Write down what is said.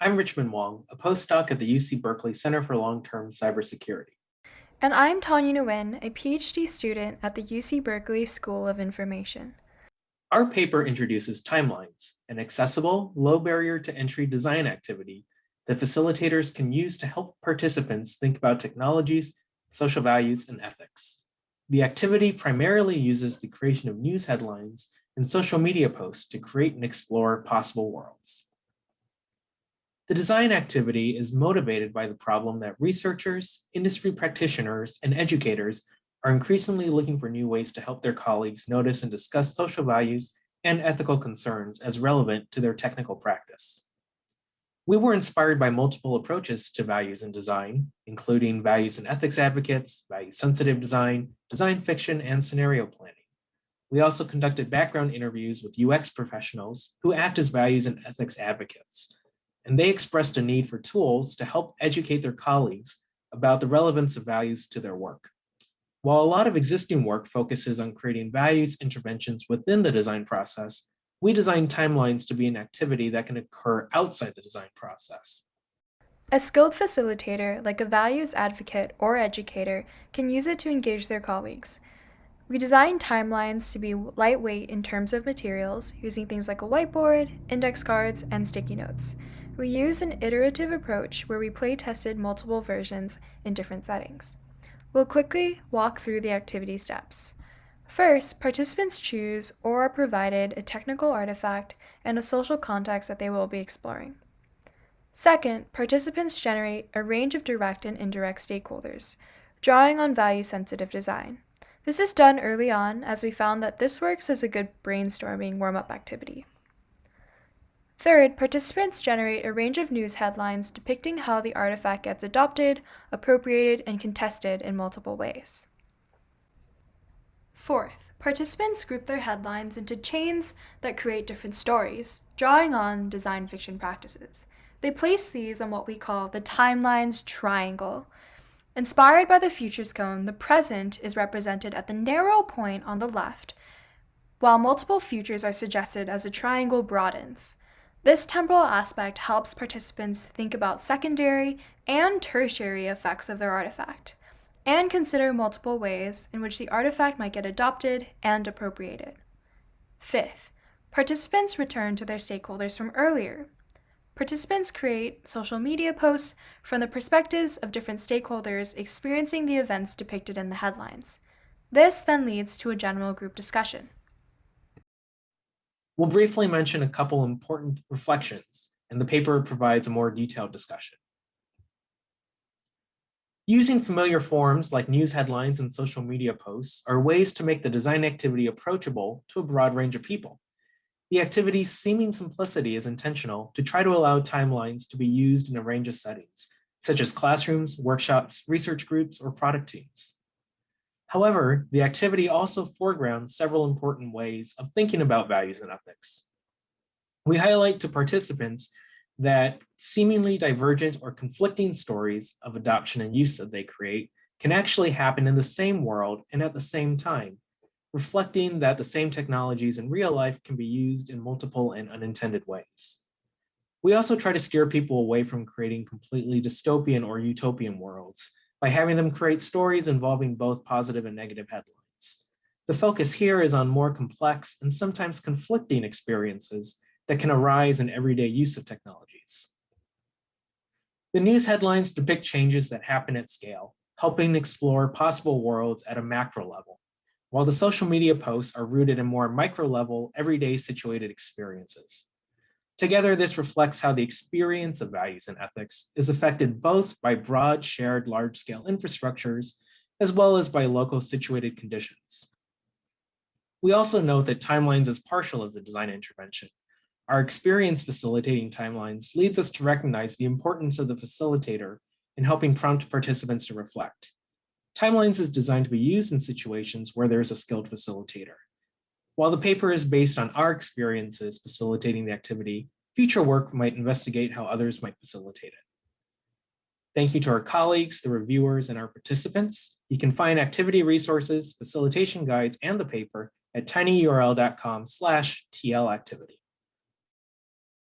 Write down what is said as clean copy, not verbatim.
I'm Richmond Wong, a postdoc at the UC Berkeley Center for Long-Term Cybersecurity. And I'm Tanya Nguyen, a PhD student at the UC Berkeley School of Information. Our paper introduces timelines, an accessible, low barrier to entry design activity that facilitators can use to help participants think about technologies, social values, and ethics. The activity primarily uses the creation of news headlines and social media posts to create and explore possible worlds. The design activity is motivated by the problem that researchers, industry practitioners, and educators are increasingly looking for new ways to help their colleagues notice and discuss social values and ethical concerns as relevant to their technical practice. We were inspired by multiple approaches to values in design, including values and ethics advocates, value-sensitive design, design fiction, and scenario planning. We also conducted background interviews with UX professionals who act as values and ethics advocates, and they expressed a need for tools to help educate their colleagues about the relevance of values to their work. While a lot of existing work focuses on creating values interventions within the design process, we designed timelines to be an activity that can occur outside the design process. A skilled facilitator, like a values advocate or educator, can use it to engage their colleagues. We designed timelines to be lightweight in terms of materials, using things like a whiteboard, index cards, and sticky notes. We used an iterative approach where we play tested multiple versions in different settings. We'll quickly walk through the activity steps. First, participants choose or are provided a technical artifact and a social context that they will be exploring. Second, participants generate a range of direct and indirect stakeholders, drawing on value-sensitive design. This is done early on, as we found that this works as a good brainstorming warm-up activity. Third, participants generate a range of news headlines depicting how the artifact gets adopted, appropriated, and contested in multiple ways. Fourth, participants group their headlines into chains that create different stories, drawing on design fiction practices. They place these on what we call the timeline's triangle. Inspired by the futures cone, the present is represented at the narrow point on the left, while multiple futures are suggested as the triangle broadens. This temporal aspect helps participants think about secondary and tertiary effects of their artifact, and consider multiple ways in which the artifact might get adopted and appropriated. Fifth, participants return to their stakeholders from earlier. Participants create social media posts from the perspectives of different stakeholders experiencing the events depicted in the headlines. This then leads to a general group discussion. We'll briefly mention a couple important reflections, and the paper provides a more detailed discussion. Using familiar forms like news headlines and social media posts are ways to make the design activity approachable to a broad range of people. The activity's seeming simplicity is intentional to try to allow timelines to be used in a range of settings, such as classrooms, workshops, research groups, or product teams. However, the activity also foregrounds several important ways of thinking about values and ethics. We highlight to participants that seemingly divergent or conflicting stories of adoption and use that they create can actually happen in the same world and at the same time, reflecting that the same technologies in real life can be used in multiple and unintended ways. We also try to steer people away from creating completely dystopian or utopian worlds by having them create stories involving both positive and negative headlines. The focus here is on more complex and sometimes conflicting experiences that can arise in everyday use of technologies. The news headlines depict changes that happen at scale, helping explore possible worlds at a macro level, while the social media posts are rooted in more micro-level, everyday situated experiences. Together, this reflects how the experience of values and ethics is affected both by broad shared large-scale infrastructures, as well as by local situated conditions. We also note that timelines is partial as a design intervention. Our experience facilitating timelines leads us to recognize the importance of the facilitator in helping prompt participants to reflect. Timelines is designed to be used in situations where there is a skilled facilitator. While the paper is based on our experiences facilitating the activity, future work might investigate how others might facilitate it. Thank you to our colleagues, the reviewers, and our participants. You can find activity resources, facilitation guides, and the paper at tinyurl.com/tlactivity.